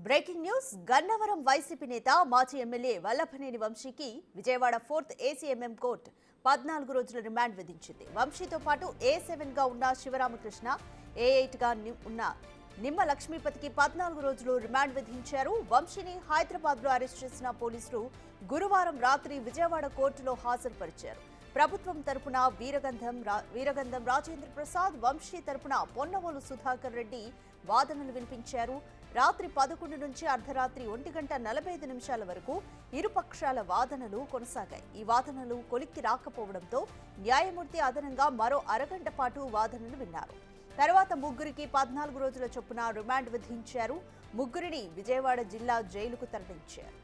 Breaking news Gannavaram YCP నేత మాజీ MLA Vallabhaneni వంశీకి విజయవాడ 4th ఏసీఎంఎం కోర్టు 14 రోజుల రిమాండ్ విధించింది. వంశీతో పాటు A7 గా ఉన్న శివరామకృష్ణ, A8 గా ఉన్న నిమ్మ లక్ష్మీపతికి 14 రోజులు రిమాండ్ విధించారు. వంశీని హైదరాబాద్ లో అరెస్ట్ చేసిన పోలీసులు గురువారం రాత్రి విజయవాడ కోర్టులో హాజరుపరిచారు. ప్రభుత్వం తరపున వీరగంధం రాజేంద్ర ప్రసాద్, వంశీ తరపున పొన్నవోలు సుధాకర్ రెడ్డి వాదనలు వినిపించారు. రాత్రి 11 నుంచి అర్ధరాత్రి 1:45 వరకు ఇరుపక్షాల వాదనలు కొనసాగాయి. ఈ వాదనలు కొలిక్కి రాకపోవడంతో న్యాయమూర్తి అదనంగా మరో అరగంట పాటు వాదనలు విన్నారు. తర్వాత ముగ్గురికి 14 రోజుల చొప్పున రిమాండ్ విధించారు. ముగ్గురిని విజయవాడ జిల్లా జైలుకు తరలించారు.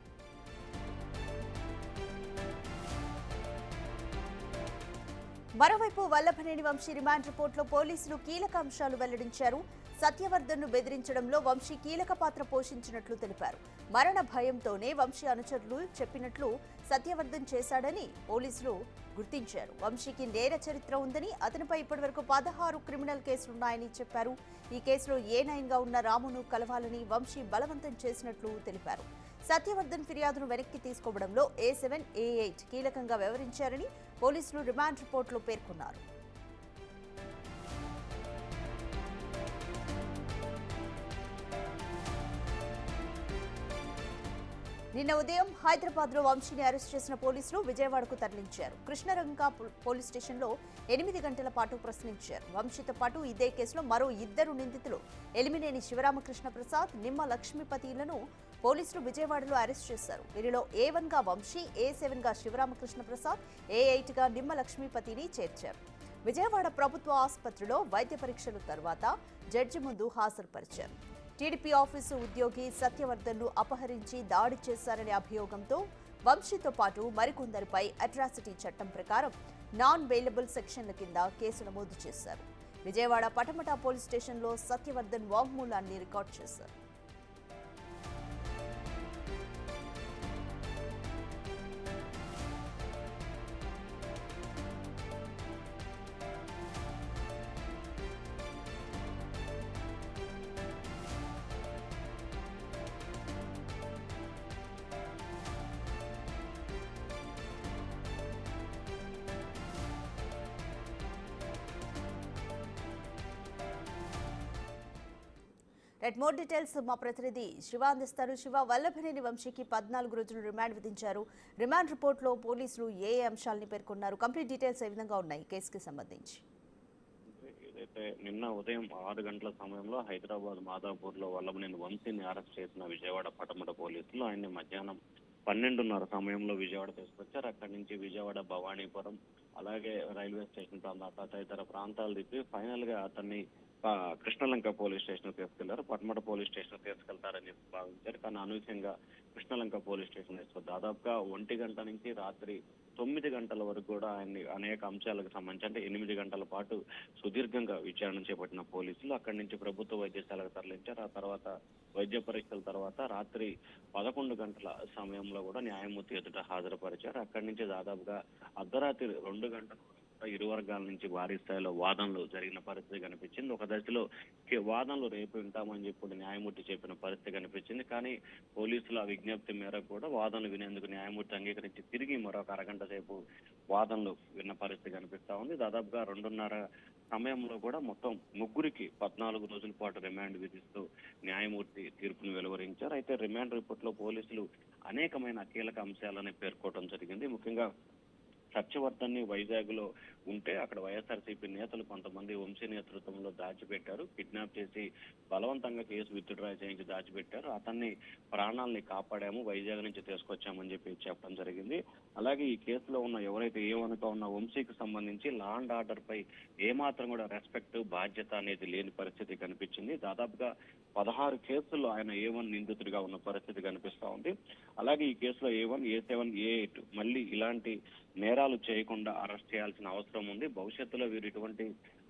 మరోవైపు వల్లభనేని వంశీ రిమాండ్ రిపోర్టులో పోలీసులు కీలక అంశాలు వెల్లడించారు. సత్యవర్ధన్ ను బెదిరించడంలో వంశీ కీలక పాత్ర పోషించినట్లు తెలిపారు. మరణ భయంతోనే వంశీ అనుచరులు చెప్పినట్లు సత్యవర్ధన్ చేశాడని పోలీసులు గుర్తించారు. వంశీకి నేర చరిత్ర ఉందని, అతనిపై ఇప్పటివరకు 16 క్రిమినల్ కేసులున్నాయని చెప్పారు. ఈ కేసులో A9 గా ఉన్న రామును కలవాలని వంశీ బలవంతం చేసినట్లు తెలిపారు. సత్యవర్ధన్ ఫిర్యాదును వెనక్కి తీసుకోవడంలో A7, A8 కీలకంగా వ్యవహరించారని పోలీసులు రిమాండ్ రిపోర్టులో పేర్కొన్నారు. నిన్న ఉదయం హైదరాబాద్ లో వంశీని అరెస్ట్ చేసిన పోలీసులు విజయవాడకు తరలించారు. కృష్ణరంగ పోలీస్ స్టేషన్లో 8 గంటల పాటు ప్రశ్నించారు. వంశీతో పాటు ఇదే కేసులో మరో 2 నిందితులు ఎలిమినేని శివరామకృష్ణ ప్రసాద్, నిమ్మ లక్ష్మీపతిలను పోలీసులు విజయవాడలో అరెస్ట్ చేశారు. వీరిలో A1 గా వంశీ, A7 గా శివరామకృష్ణ ప్రసాద్, A8 గా నిమ్మ లక్ష్మీపతిని చేర్చారు. విజయవాడ ప్రభుత్వ ఆసుపత్రిలో వైద్య పరీక్షల తర్వాత జడ్జి ముందు హాజరుపరిచారు. టీడీపీ ఆఫీసు ఉద్యోగి సత్యవర్ధన్ ను అపహరించి దాడి చేశారనే అభియోగంతో వంశీతో పాటు మరికొందరిపై అట్రాసిటీ చట్టం ప్రకారం నాన్ బెయిలబుల్ సెక్షన్ల కింద కేసు నమోదు చేశారు. విజయవాడ పటమట పోలీస్ స్టేషన్లో సత్యవర్ధన్ వాంగ్మూలాన్ని రికార్డు చేశారు. మోర్ డీటెయిల్స్ మా ప్రతినిధి శివ అందిస్తారు. శివ, వల్లభనేని వంశీకి 14 రోజులు రిమాండ్ విధించారు. రిమాండ్ రిపోర్టులో పోలీసులు ఏ అంశాలని పేర్కొన్నారు? కంప్లీట్ డీటెయిల్స్ ఏ విధంగా ఉన్నాయి కేసుకి సంబంధించి? ఏదైతే నిన్న ఉదయం 6 గంటల సమయంలో హైదరాబాద్ మాదాపూర్ లో వల్లభనేని వంశీని అరెస్ట్ చేసిన విజయవాడ పటమట పోలీసులు ఆయన్ని మధ్యాహ్నం 12:30 సమయంలో విజయవాడ తీసుకొచ్చారు. అక్కడి నుంచి విజయవాడ భవానీపురం, అలాగే రైల్వే స్టేషన్ ప్రాంతం తదితర ప్రాంతాలు తిప్పి ఫైనల్ గా అతన్ని కృష్ణలంక పోలీస్ స్టేషన్ తీసుకెళ్లారు. పటమట పోలీస్ స్టేషన్ తీసుకెళ్తారని భావించారు. కానీ అనూహ్యంగా కృష్ణలంక పోలీస్ స్టేషన్ తీసుకొచ్చారు. దాదాపుగా 1 గంట నుంచి రాత్రి 9 గంటల వరకు కూడా ఆయన్ని అనేక అంశాలకు సంబంధించి అంటే 8 గంటల పాటు సుదీర్ఘంగా విచారణ చేపట్టిన పోలీసులు అక్కడి నుంచి ప్రభుత్వ వైద్యశాలకు తరలించారు. ఆ తర్వాత వైద్య పరీక్షల తర్వాత రాత్రి 11 గంటల సమయంలో కూడా న్యాయమూర్తి ఎదుట హాజరుపరిచారు. అక్కడి నుంచి దాదాపుగా అర్ధరాత్రి 2 గంటల ఇరు వర్గాల నుంచి భారీ స్థాయిలో వాదనలు జరిగిన పరిస్థితి కనిపించింది. ఒక దశలో వాదనలు రేపు వింటామని చెప్పి న్యాయమూర్తి చెప్పిన పరిస్థితి కనిపించింది. కానీ పోలీసుల విజ్ఞప్తి మేరకు కూడా వాదనలు వినేందుకు న్యాయమూర్తి అంగీకరించి తిరిగి మరొక అరగంట సేపు వాదనలు విన్న పరిస్థితి కనిపిస్తా ఉంది. దాదాపుగా 2:30 సమయంలో కూడా మొత్తం ముగ్గురికి 14 రోజుల పాటు రిమాండ్ విధిస్తూ న్యాయమూర్తి తీర్పును వెలువరించారు. అయితే రిమాండ్ రిపోర్ట్ లో పోలీసులు అనేకమైన కీలక అంశాలని పేర్కోవడం జరిగింది. ముఖ్యంగా సత్యవర్ధన్ ని వైజాగ్ లో ఉంటే అక్కడ వైఎస్ఆర్సీపీ నేతలు కొంతమంది వంశీ నేతృత్వంలో దాచిపెట్టారు. కిడ్నాప్ చేసి బలవంతంగా కేసు విత్డ్రా చేయించి దాచిపెట్టారు. అతన్ని ప్రాణాలని కాపాడాము, వైజాగ్ నుంచి తీసుకొచ్చామని చెప్పి చెప్పడం జరిగింది. అలాగే ఈ కేసులో ఉన్న ఎవరైతే A1గా ఉన్న వంశీకి సంబంధించి లా అండ్ ఆర్డర్ పై ఏమాత్రం కూడా రెస్పెక్ట్, బాధ్యత అనేది లేని పరిస్థితి కనిపించింది. దాదాపుగా 16 కేసుల్లో ఆయన A1 నిందితుడిగా ఉన్న పరిస్థితి కనిపిస్తా ఉంది. అలాగే ఈ కేసులో A1, A7, A8 మళ్ళీ ఇలాంటి నేరాలు చేయకుండా అరెస్ట్ చేయాల్సిన అవసరం ఉంది. భవిష్యత్తులో వీరు ఇటువంటి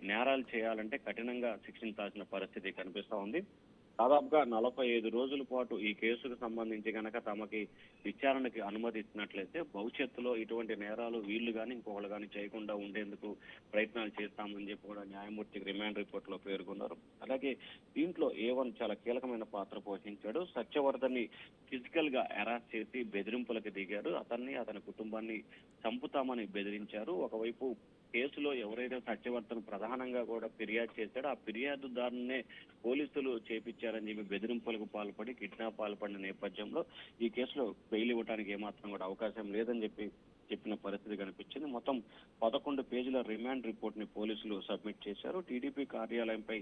నేరాలు చేయాలంటే కఠినంగా శిక్షించాల్సిన పరిస్థితి కనిపిస్తా ఉంది. దాదాపుగా 45 రోజుల పాటు ఈ కేసుకు సంబంధించి గనక తమకి విచారణకి అనుమతి ఇచ్చినట్లయితే భవిష్యత్తులో ఇటువంటి నేరాలు వీళ్ళు కానీ ఇంకొకళ్ళు కానీ చేయకుండా ఉండేందుకు ప్రయత్నాలు చేస్తామని చెప్పి కూడా న్యాయమూర్తికి రిమాండ్ రిపోర్ట్ లో పేర్కొన్నారు. అలాగే దీంట్లో A1 చాలా కీలకమైన పాత్ర పోషించాడు. సత్యవర్ధన్ని ఫిజికల్ గా అరెస్ట్ చేసి బెదిరింపులకు దిగారు. అతని కుటుంబాన్ని చంపుతామని బెదిరించారు. ఒకవైపు కేసులో ఎవరైతే సత్యవర్ధన్ ప్రధానంగా కూడా ఫిర్యాదు చేశాడో ఆ ఫిర్యాదుదారునే పోలీసులు చేపించారని చెప్పి బెదిరింపులకు పాల్పడి కిడ్నాప్ పాల్పడిన నేపథ్యంలో ఈ కేసులో బెయిల్ ఇవ్వడానికి ఏమాత్రం కూడా అవకాశం లేదని చెప్పిన పరిస్థితి కనిపించింది. మొత్తం 11 పేజీల రిమాండ్ రిపోర్ట్ ని పోలీసులు సబ్మిట్ చేశారు. టీడీపీ కార్యాలయంపై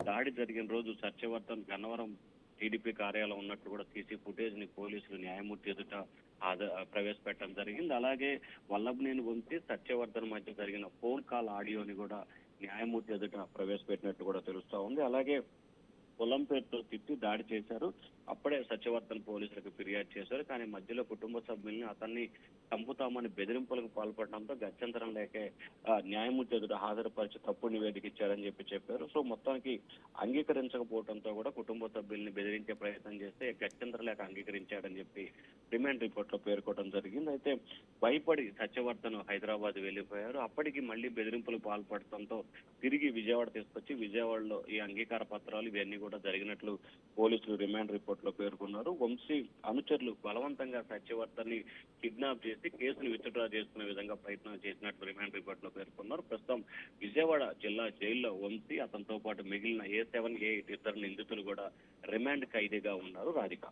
దాడి జరిగిన రోజు సత్యవర్ధన్ గన్నవరం టీడీపీ కార్యాలయం ఉన్నట్టు కూడా సీసీ ఫుటేజ్ ని పోలీసులు న్యాయమూర్తి ఎదుట ప్రవేశపెట్టడం జరిగింది. అలాగే వల్లభనేని వంశీ సత్యవర్ధన్ మధ్య జరిగిన ఫోన్ కాల్ ఆడియోని కూడా న్యాయమూర్తి ఎదుట ప్రవేశపెట్టినట్టు కూడా తెలుస్తా ఉంది. అలాగే పొలం పేరుతో తిట్టి దాడి చేశారు. అప్పుడే సత్యవర్ధన్ పోలీసులకు ఫిర్యాదు చేశారు. కానీ మధ్యలో కుటుంబ సభ్యుల్ని అతన్ని చంపుతామని బెదిరింపులకు పాల్పడడంతో గత్యంతరం లేకే న్యాయమూర్తి ఎదుట హాజరుపరిచి తప్పుడు నివేదిక ఇచ్చారని చెప్పారు. సో మొత్తానికి అంగీకరించకపోవడంతో కూడా కుటుంబ సభ్యుల్ని బెదిరించే ప్రయత్నం చేస్తే గత్యంతరం లేక అంగీకరించాడని చెప్పి రిమాండ్ రిపోర్ట్ లో పేర్కొనడం జరిగింది. అయితే భయపడి సత్యవర్ధన్ హైదరాబాద్ వెళ్లిపోయారు. అప్పటికి మళ్ళీ బెదిరింపులకు పాల్పడటంతో తిరిగి విజయవాడ తీసుకొచ్చి విజయవాడలో ఈ అంగీకార పత్రాలు ఇవన్నీ కూడా జరిగినట్లు పోలీసులు రిమాండ్ రిపోర్ట్ లో పేర్కొన్నారు. వంశీ అనుచరులు బలవంతంగా సత్యవర్ధన్ ని కిడ్నాప్ చేసి కేసును విత్డ్రా చేసుకునే విధంగా ప్రయత్నాలు చేసినట్లు రిమాండ్ రిపోర్ట్ లో పేర్కొన్నారు. ప్రస్తుతం విజయవాడ జిల్లా జైల్లో వంశీ అతనితో పాటు మిగిలిన A7, A8 ఇద్దరు నిందితులు కూడా రిమాండ్ ఖైదీగా ఉన్నారు. రాధిక.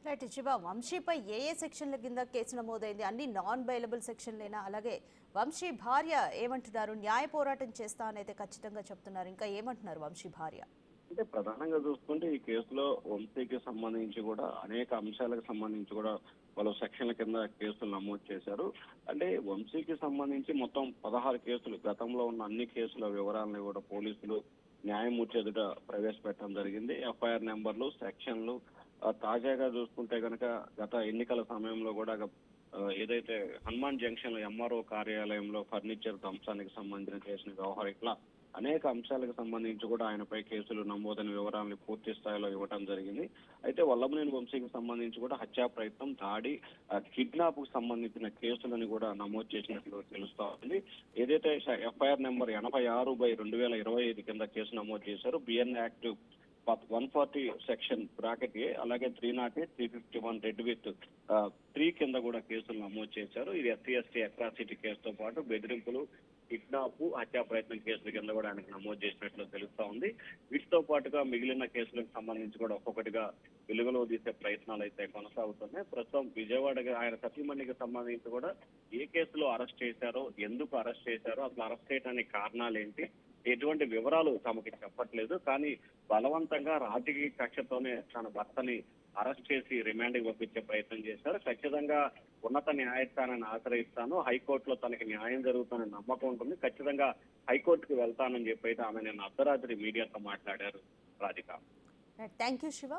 రైట్ శివ, వంశీపై ఏ సెక్షన్ల కింద కేసు నమోదైంది? అన్ని నాన్ బెయిలబుల్ సెక్షన్లేనా? అలాగే వంశీ భార్య ఏమంటున్నారు? న్యాయ పోరాటం చేస్తా అనైతే ఖచ్చితంగా చెప్తున్నారు. ఇంకా ఏమంటున్నారు వంశీ భార్య? అంటే ప్రధానంగా చూసుకుంటే ఈ కేసులో వంశీకి సంబంధించి కూడా అనేక అంశాలకు సంబంధించి కూడా వాళ్ళు సెక్షన్ల కింద కేసులు నమోదు చేశారు. అంటే వంశీకి సంబంధించి మొత్తం 16 కేసులు, గతంలో ఉన్న అన్ని కేసుల వివరాలను కూడా పోలీసులు న్యాయమూర్తి ఎదుట ప్రవేశపెట్టడం జరిగింది. ఎఫ్ఐఆర్ నెంబర్లు, సెక్షన్లు, తాజాగా చూసుకుంటే కనుక గత ఎన్నికల సమయంలో కూడా ఏదైతే హనుమాన్ జంక్షన్ లో ఎంఆర్ఓ కార్యాలయంలో ఫర్నిచర్ ధ్వంసానికి సంబంధించిన చేసిన వ్యవహారం ఇట్లా అనేక అంశాలకు సంబంధించి కూడా ఆయనపై కేసులు నమోదైన వివరాలను పూర్తి స్థాయిలో ఇవ్వడం జరిగింది. అయితే వల్లభనేని వంశీకి సంబంధించి కూడా హత్యా ప్రయత్నం, దాడి, కిడ్నాప్ కు సంబంధించిన కేసులను కూడా నమోదు చేసినట్లు తెలుస్తా ఉంది. ఏదైతే ఎఫ్ఐఆర్ నెంబర్ 86/2025 కింద కేసు నమోదు చేశారు. BN act 140 section bracket A, అలాగే 308, 351 రెడ్ విత్ 3 కింద కూడా కేసులు నమోదు చేశారు. ఇది SC/ST అట్రాసిటీ కేసుతో పాటు బెదిరింపులు, కిడ్నాప్, హత్యా ప్రయత్నం కేసుల కింద కూడా ఆయనకు నమోదు చేసినట్లు తెలుస్తా ఉంది. వీటితో పాటుగా మిగిలిన కేసులకు సంబంధించి కూడా ఒక్కొక్కటిగా వెలుగులో తీసే ప్రయత్నాలు అయితే కొనసాగుతున్నాయి. ప్రస్తుతం విజయవాడ ఆయన సతీమణికి సంబంధించి కూడా ఏ కేసులో అరెస్ట్ చేశారో, ఎందుకు అరెస్ట్ చేశారో, అసలు అరెస్ట్ చేయడానికి కారణాలు ఏంటి, ఎటువంటి వివరాలు తమకి చెప్పట్లేదు. కానీ బలవంతంగా రాజకీయ కక్షతోనే తన భర్తని అరెస్ట్ చేసి రిమాండ్కి పంపించే ప్రయత్నం చేశారు. ఖచ్చితంగా ఉన్నత న్యాయస్థానాన్ని ఆశ్రయిస్తాను, హైకోర్టులో తనకి న్యాయం జరుగుతుందని నమ్మకం ఉంటుంది, ఖచ్చితంగా హైకోర్టుకి వెళ్తానని చెప్పి అయితే ఆమె నిన్న అర్ధరాత్రి మీడియాతో మాట్లాడారు. రాధిక. Thank you Shiva.